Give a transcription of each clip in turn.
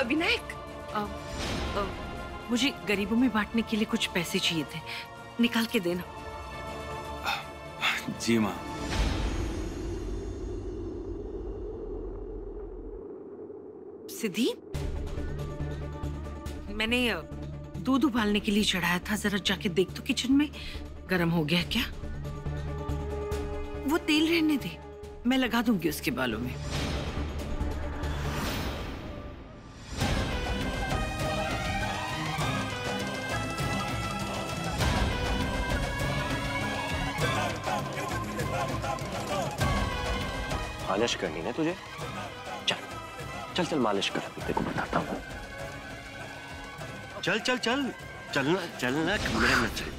विनायक, मुझे गरीबों में बांटने के लिए कुछ पैसे चाहिए थे, निकाल के देना। जी माँ। सिद्धि, मैंने दूध उबालने के लिए चढ़ाया था, जरा जाके देख तो किचन में गर्म हो गया क्या। वो तेल रहने दे, मैं लगा दूंगी उसके बालों में। मालिश करनी है तुझे? चल चल चल मालिश कर, तेरे को बताता हूँ। चल चल चल चलना चलना कमरे में चल।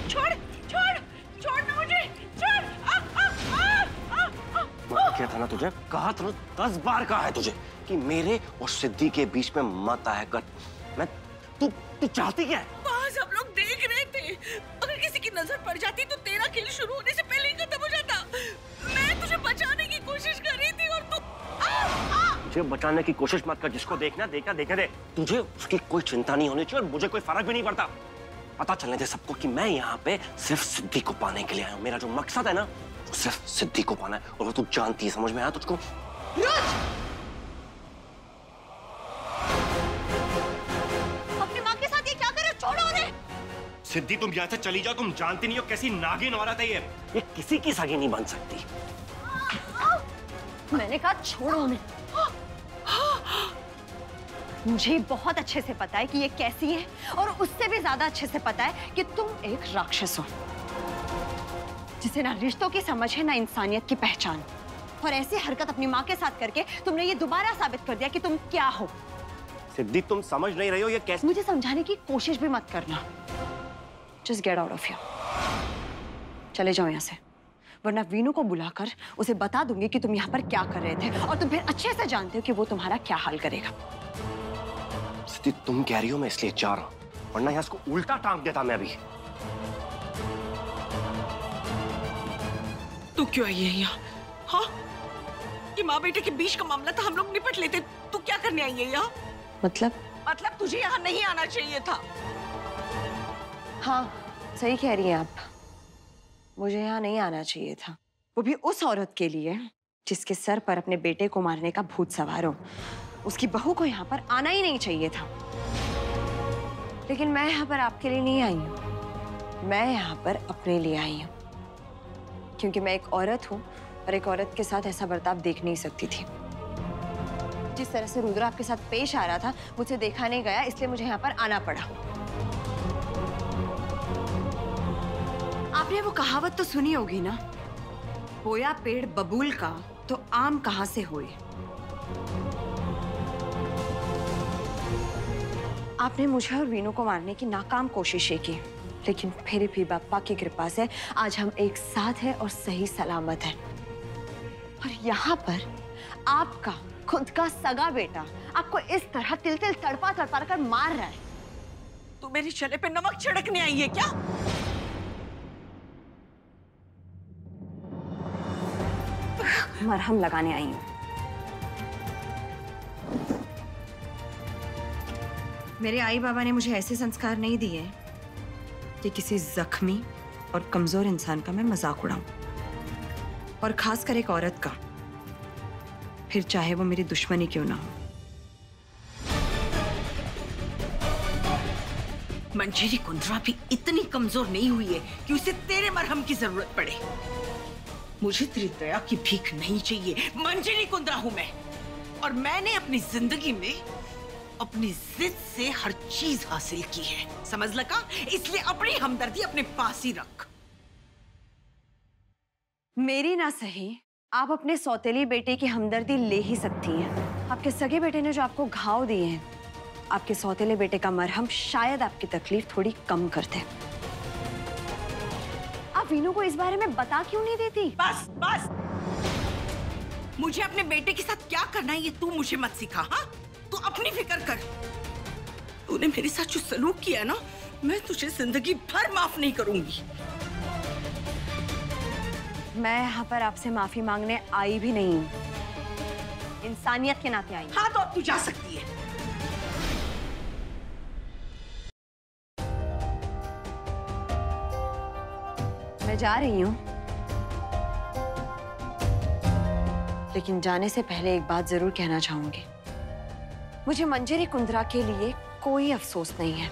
छोड़ छोड़ छोड़ ना मुझे, छोड़। मैं क्या था ना तुझे, कहा था ना 10 बार कहा है तुझे कि मेरे और सिद्धि के बीच में मत आया कर। मैं तू चाहती क्या है? वहाँ सब लोग देख रहे थे, अगर किसी की नजर पड़ जाती तो तेरा खेल शुरू होने से पहले ही खत्म हो जाता। मैं तुझे बचाने की कोशिश कर रही थी और तू मुझे बचाने की कोशिश मत कर, जिसको देखना देखना देखने दे। तुझे उसकी कोई चिंता नहीं होनी चाहिए और मुझे कोई फर्क भी नहीं पड़ता। पता चलने दे सबको कि मैं यहाँ पे सिर्फ सिद्धि को पाने के लिए आया हूँ। मेरा जो मकसद है ना, वो सिर्फ सिद्धि को पाना है, और वो तू जानती है। समझ में आया तुझको? अपनी माँ के साथ ये क्या कर रहे हो? छोड़ो उन्हें। सिद्धि तुम यहाँ से चली जाओ, तुम जानती नहीं हो कैसी नागिन औरत है ये किसी की सगी नहीं बन सकती। मैंने कहा छोड़ो उन्हें। मुझे बहुत अच्छे से पता है कि ये कैसी है, और उससे भी ज्यादा अच्छे से पता है कि तुम एक राक्षस हो, जिसे ना रिश्तों की समझ है ना इंसानियत की पहचान। और ऐसी हरकत अपनी माँ के साथ करके तुमने ये दोबारा साबित कर दिया कि तुम क्या हो। सिद्धि तुम समझ नहीं रही हो ये कैसे। मुझे समझाने की कोशिश भी मत करना। Just get out of here. चले जाओ यहाँ से, वरना वीनू को बुलाकर उसे बता दूंगी कि तुम यहाँ पर क्या कर रहे थे, और तुम फिर अच्छे से जानते हो कि वो तुम्हारा क्या हाल करेगा। सिद्धि तुम कह रही हो मैं इसलिए जा रहा हूँ, वरना यहाँ इसको उल्टा टांग देता मैं अभी। तू क्यों आई है यहाँ? हाँ, ये माँ बेटे के बीच का मामला था, हम लोग निपट लेते। तू क्या करने आई है यहाँ? मतलब तुझे यहाँ नहीं आना चाहिए था। हाँ, सही कह रही हैं आप, मुझे यहाँ नहीं आना चाहिए था, वो भी उस औरत के लिए जिसके सर पर अपने बेटे को मारने का भूत सवार हो। उसकी बहू को यहाँ पर आना ही नहीं चाहिए था। लेकिन मैं यहाँ पर आपके लिए नहीं आई हूँ, मैं यहाँ पर अपने लिए आई हूँ, क्योंकि मैं एक औरत हूँ और एक औरत के साथ ऐसा बर्ताव देख नहीं सकती थी। जिस तरह से रुद्र आपके साथ पेश आ रहा था, मुझे देखा नहीं गया, इसलिए मुझे यहाँ पर आना पड़ा। आपने वो कहावत तो सुनी होगी ना, होया पेड़ बबूल का तो आम कहां से होए। आपने मुझे और वीनू को मारने की नाकाम कोशिशें की, लेकिन फिर भी बाप्पा की कृपा से आज हम एक साथ हैं और सही सलामत हैं। और यहाँ पर आपका खुद का सगा बेटा आपको इस तरह तिल तिल तड़पा तड़पा कर मार रहा है। तू मेरे चले पे नमक छिड़कने आई है क्या? मरहम लगाने आई हूँ। मेरे आई बाबा ने मुझे ऐसे संस्कार नहीं दिए कि किसी जख्मी और कमजोर इंसान का मैं मजाक उड़ाऊं, और खासकर एक औरत का, फिर चाहे वो मेरी दुश्मनी क्यों ना हो। मंजरी कुंद्रा भी इतनी कमजोर नहीं हुई है कि उसे तेरे मरहम की जरूरत पड़े। मुझे तेरी दया की भीख नहीं चाहिए। मंजरी कुंद्रा हूं मैं, और मैंने अपनी जिंदगी में अपनी जिद से हर चीज हासिल की है, समझ लगा? इसलिए अपनी हमदर्दी अपने पास ही रख। मेरी ना सही, आप अपने सौतेली बेटे की हमदर्दी ले ही सकती हैं। आपके सगे बेटे ने जो आपको घाव दिए हैं, आपके सौतेले बेटे का मरहम शायद आपकी तकलीफ थोड़ी कम कर दे। आप वीनू को इस बारे में बता क्यों नहीं देती? बस बस, मुझे अपने बेटे के साथ क्या करना है ये तू मुझे मत सिखा। हाँ, तू अपनी फिक्र कर। तूने मेरे साथ जो सलूक किया ना, मैं तुझे जिंदगी भर माफ नहीं करूंगी। मैं यहाँ पर आपसे माफी मांगने आई भी नहीं हूँ। इंसानियत के नाते आई हूँ। हाँ, तो अब तू जा सकती है। मैं जा रही हूँ, लेकिन जाने से पहले एक बात जरूर कहना चाहूंगी। मुझे मंजरी कुंद्रा के लिए कोई अफसोस नहीं है,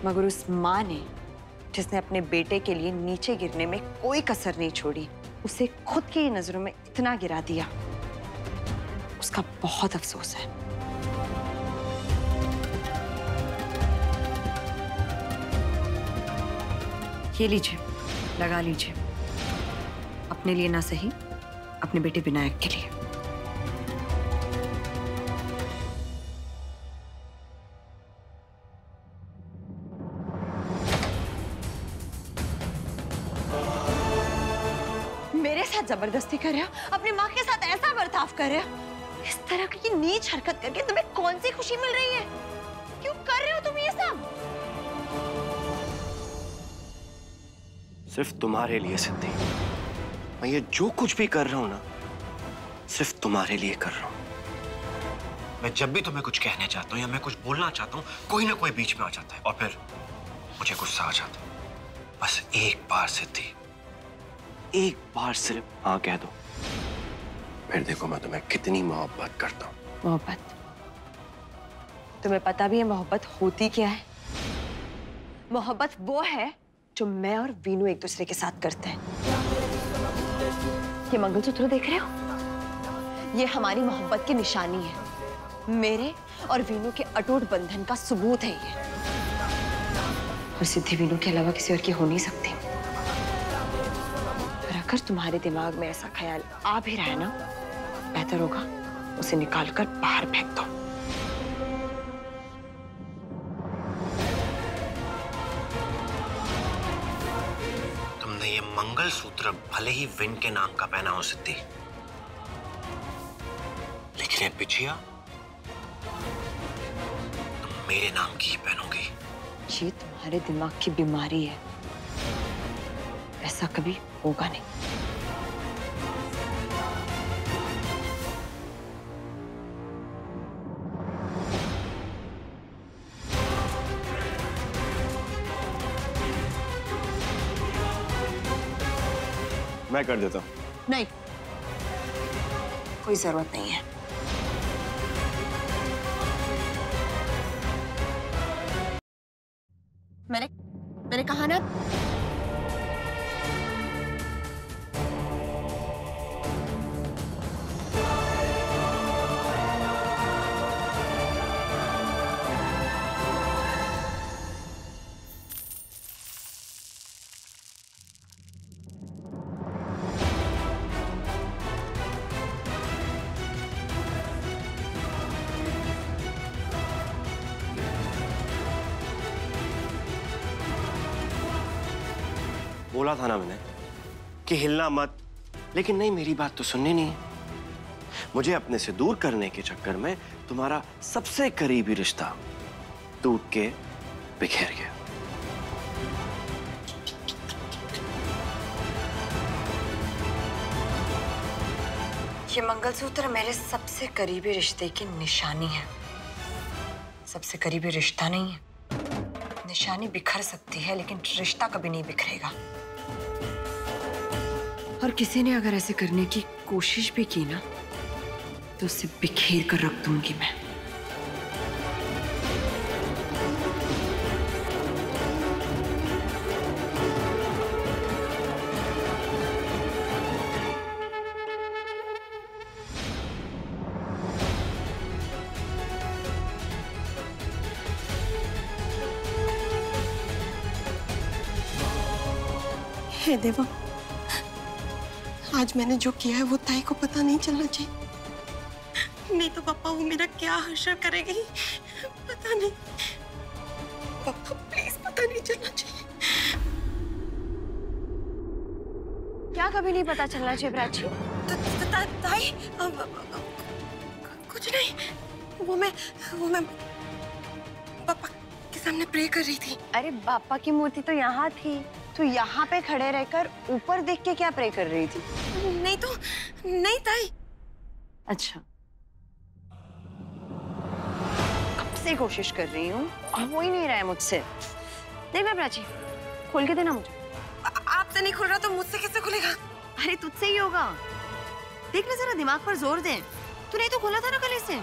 मगर उस माँ ने जिसने अपने बेटे के लिए नीचे गिरने में कोई कसर नहीं छोड़ी, उसे खुद की नजरों में इतना गिरा दिया, उसका बहुत अफसोस है। ये लीजिए, लगा लीजिए, अपने लिए ना सही, अपने बेटे विनायक के लिए। मेरे साथ जबरदस्ती कर रहे हो, अपनी माँ के साथ ऐसा बर्ताव कर रहे हो। इस तरह की नीच हरकत करके तुम्हें कौन सी खुशी मिल रही है? क्यों कर रहे हो तुम ये सब? सिर्फ तुम्हारे लिए सिद्धि। मैं ये जो कुछ भी कर रहा हूं ना, सिर्फ तुम्हारे लिए कर रहा हूं। मैं जब भी तुम्हें कुछ कहने चाहता हूं या मैं कुछ बोलना चाहता हूं, कोई ना कोई बीच में आ जाता है और फिर मुझे गुस्सा आ जाता है। बस एक बार सिद्धि, एक बार सिर्फ हाँ कह दो, फिर देखो मैं तुम्हें कितनी मोहब्बत करता हूँ। मोहब्बत? तुम्हें पता भी है मोहब्बत होती क्या है? मोहब्बत वो है जो मैं और वीनू एक दूसरे के साथ करते हैं। ये मंगलसूत्र देख रहे हो? ये हमारी मोहब्बत की निशानी है। मेरे और वीनू के अटूट बंधन का सबूत है ये। और सिद्धि वीनू के अलावा किसी और की हो नहीं सकती। और अगर तुम्हारे दिमाग में ऐसा ख्याल आ भी रहा है ना, बेहतर होगा उसे निकालकर बाहर फेंक दो। तुमने ये मंगलसूत्र भले ही विन के नाम का पहना हो सिद्धि, लेकिन ये बिछिया तुम मेरे नाम की ही पहनोगी। ये तुम्हारे दिमाग की बीमारी है, ऐसा कभी होगा नहीं। मैं कर देता हूँ। नहीं, कोई जरूरत नहीं है। मैंने कहा ना, बोला था ना मैंने कि हिलना मत, लेकिन नहीं, मेरी बात तो सुननी नहीं है। मुझे अपने से दूर करने के चक्कर में तुम्हारा सबसे करीबी रिश्ता टूट के बिखेर गया। ये मंगलसूत्र मेरे सबसे करीबी रिश्ते की निशानी है। सबसे करीबी रिश्ता नहीं है। निशानी बिखर सकती है, लेकिन रिश्ता कभी नहीं बिखरेगा। और किसी ने अगर ऐसे करने की कोशिश भी की ना, तो उसे बिखेर कर रख दूंगी मैं। हे देवा, आज मैंने जो किया है वो ताई को पता नहीं चलना चाहिए, नहीं तो पापा वो मेरा क्या हश्र करेगी पता नहीं। पापा प्लीज, पता नहीं चलना चाहिए। क्या कभी नहीं पता चलना चाहिए प्राची? ताई, कुछ नहीं, वो मैं पापा के सामने प्रे कर रही थी। अरे बापा की मूर्ति तो यहाँ थी, तो यहाँ पे खड़े रहकर ऊपर देख के क्या प्रे कर रही थी? नहीं तो नहीं ताई। अच्छा, कब से कोशिश कर रही हूँ और हो ही नहीं रहा है मुझसे। देख ना प्राची, खोल के देना मुझे। आपसे नहीं खुल रहा तो मुझसे कैसे खुलेगा? अरे तुझसे ही होगा। देख ना, जरा दिमाग पर जोर दे। तूने तो खोला था ना कल इसे।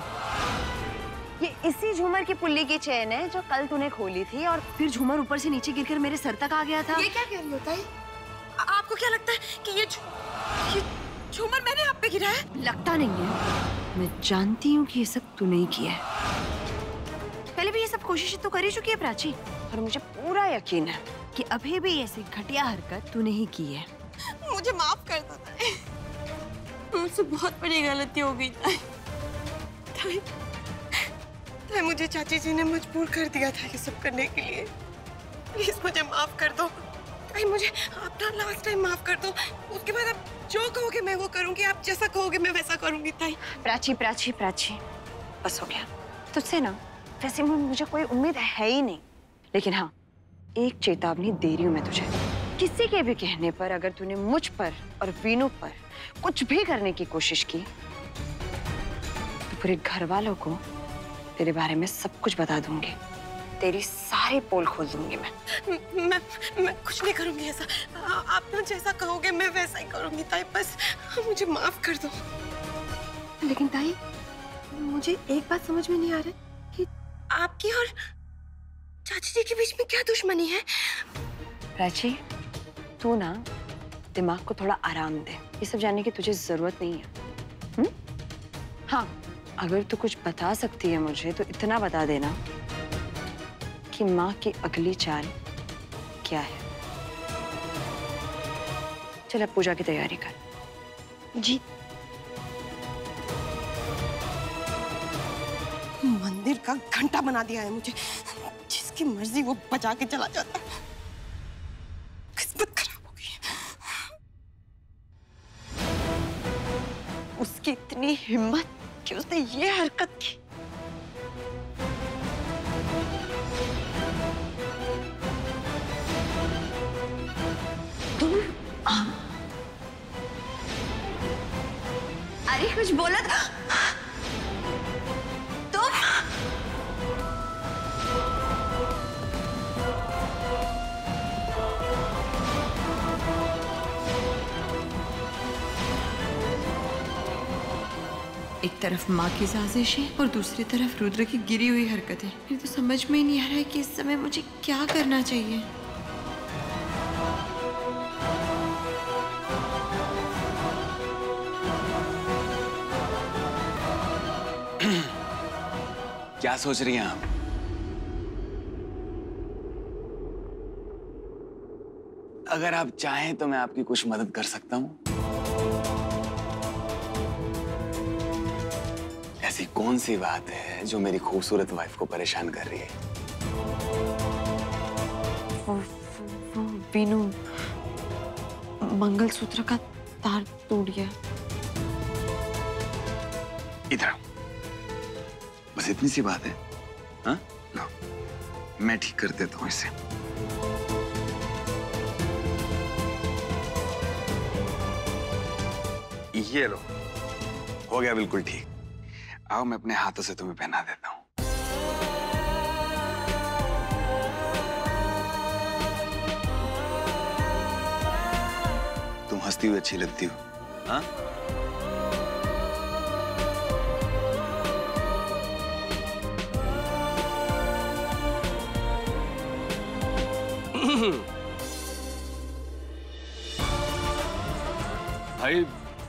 ये इसी झूमर की पुल्ली की चेन है जो कल तूने खोली थी और फिर झूमर ऊपर से नीचे गिरकर मेरे सर तक आ गया था। ये क्या कह रही होता है? आपको क्या लगता है कि ये झूमर मैंने आप पे गिरा है? लगता नहीं है, मैं जानती हूँ कि ये सब तूने ही किया है। पहले भी ये सब कोशिशें तो कर ही चुकी है प्राची, और मुझे पूरा यकीन है कि अभी भी ऐसी घटिया हरकत तूने ही की है। मुझे माफ कर दो ताई, मुझसे बहुत बड़ी गलती हो गई ताई। ताई मुझे चाची जी ने मजबूर कर दिया था ये सब करने के लिए। प्लीज मुझे माफ कर दो ताई, मुझे अपना लास्ट टाइम माफ कर दो। उसके बाद आप जो कहोगे मैं वो करूंगी, आप जैसा कहोगे मैं वैसा करूंगी ताई। प्राची प्राची प्राची, बस हो गया तुझसे ना। वैसे मुझे कोई उम्मीद है ही नहीं, लेकिन हाँ, एक चेतावनी दे रही हूँ मैं तुझे। किसी के भी कहने पर अगर तूने मुझ पर और वीनू पर कुछ भी करने की कोशिश की तो पूरे घर वालों को तेरे बारे में सब कुछ बता दूंगी। तेरी सारी पोल खोल दूंगी मैं कुछ नहीं करूंगी ऐसा। आप ना जैसा कहोगे मैं वैसा ही करूंगी ताई, बस मुझे माफ कर दो। लेकिन ताई, मुझे एक बात समझ में नहीं आ रही कि आपकी और चाची जी के बीच में क्या दुश्मनी है? प्राची, तू ना दिमाग को थोड़ा आराम दे। ये सब जानने की तुझे जरूरत नहीं है। हाँ, अगर तू कुछ बता सकती है मुझे तो इतना बता देना कि माँ की अगली चाल क्या है। चल अब पूजा की तैयारी कर। जी। मंदिर का घंटा बना दिया है मुझे, जिसकी मर्जी वो बजा के चला जाता है। किस्मत खराब हो गई है। उसकी इतनी हिम्मत कि उसने ये हरकत की। तुम अरे कुछ बोला था तुम? एक तरफ माँ की साजिशें और दूसरी तरफ रुद्र की गिरी हुई हरकतें। मुझे तो समझ में ही नहीं आ रहा है कि इस समय मुझे क्या करना चाहिए। क्या सोच रही हैं आप? अगर आप चाहें तो मैं आपकी कुछ मदद कर सकता हूं। ऐसी कौन सी बात है जो मेरी खूबसूरत वाइफ को परेशान कर रही है? वो वीनू, मंगलसूत्र का तार टूट गया। इधर आओ। बस इतनी सी बात है। हाँ, लो, मैं ठीक कर देता हूँ इसे। ये लो, हो गया बिल्कुल ठीक। आओ, मैं अपने हाथों से तुम्हें पहना देता हूँ। तुम हंसती हुई अच्छी लगती हो। हाँ? भाई,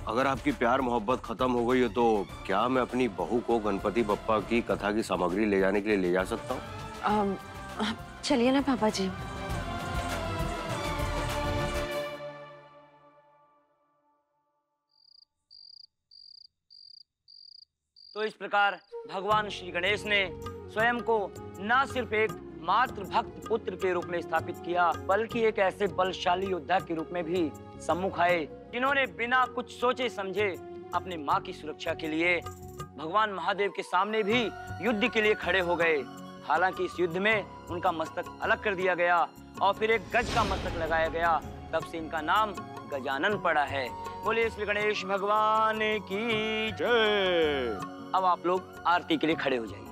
अगर आपकी प्यार मोहब्बत खत्म हो गई है तो क्या मैं अपनी बहू को गणपति बप्पा की कथा की सामग्री ले जाने के लिए ले जा सकता हूँ? चलिए ना पापा जी। तो इस प्रकार भगवान श्री गणेश ने स्वयं को न सिर्फ एक मात्र भक्त पुत्र के रूप में स्थापित किया, बल्कि एक ऐसे बलशाली योद्धा के रूप में भी सम्मुख आए, जिन्होंने बिना कुछ सोचे समझे अपने माँ की सुरक्षा के लिए भगवान महादेव के सामने भी युद्ध के लिए खड़े हो गए। हालांकि इस युद्ध में उनका मस्तक अलग कर दिया गया और फिर एक गज का मस्तक लगाया गया। तब से इनका नाम गजानन पड़ा है। बोलिए श्री गणेश भगवान की जय। अब आप लोग आरती के लिए खड़े हो जाइए।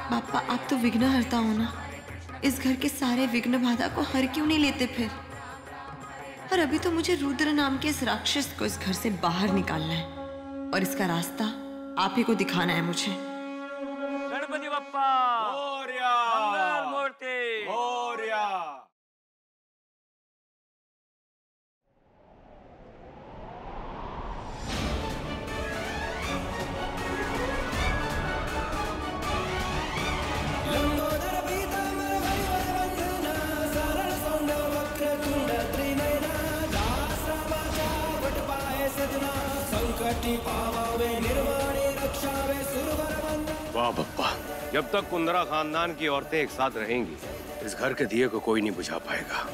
पापा आप तो विघ्नहर्ता हो ना, इस घर के सारे विघ्न बाधा को हर क्यों नहीं लेते फिर? और अभी तो मुझे रुद्र नाम के इस राक्षस को इस घर से बाहर निकालना है और इसका रास्ता आप ही को दिखाना है मुझे। गणपति बप्पा मोरया, मंगल मूर्ति मोरया। वाह बप्पा, जब तक कुंदरा खानदान की औरतें एक साथ रहेंगी, इस घर के दिए को कोई नहीं बुझा पाएगा।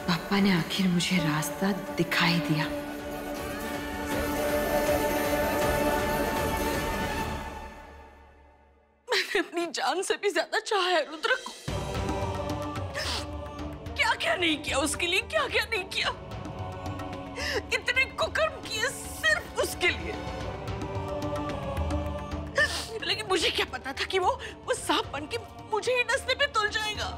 पापा ने आखिर मुझे रास्ता दिखाई दिया। अपनी जान से भी ज्यादा चाहा है रुद्र को। क्या क्या नहीं किया उसके लिए, क्या क्या नहीं किया। इतने कुकर्म किए सिर्फ उसके लिए। लेकिन मुझे क्या पता था कि वो सांप बन के मुझे ही डसने पे तुल जाएगा।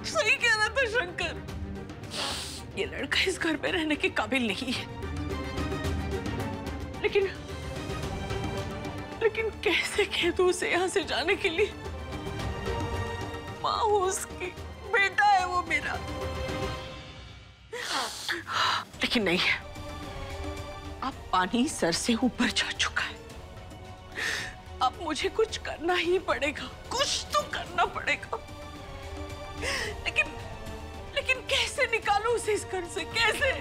सही कह रहा था शंकर, ये लड़का इस घर में रहने के काबिल नहीं है। लेकिन कैसे कह दूं उसे यहाँ से जाने के लिए? माँ हूँ उसकी, बेटा है वो मेरा। लेकिन नहीं, अब पानी सर से ऊपर जा चुका है। अब मुझे कुछ करना ही पड़ेगा, कुछ तो करना पड़ेगा। लेकिन कैसे निकालूं उसे इस घर से, कैसे?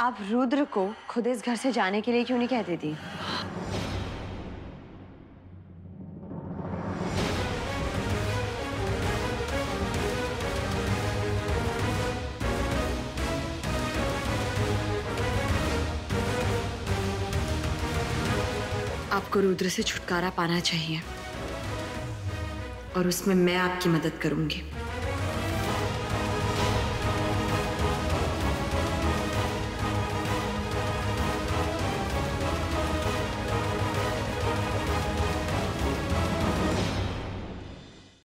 आप रुद्र को खुद इस घर से जाने के लिए क्यों नहीं कहती थी? आपको रुद्र से छुटकारा पाना चाहिए और उसमें मैं आपकी मदद करूंगी।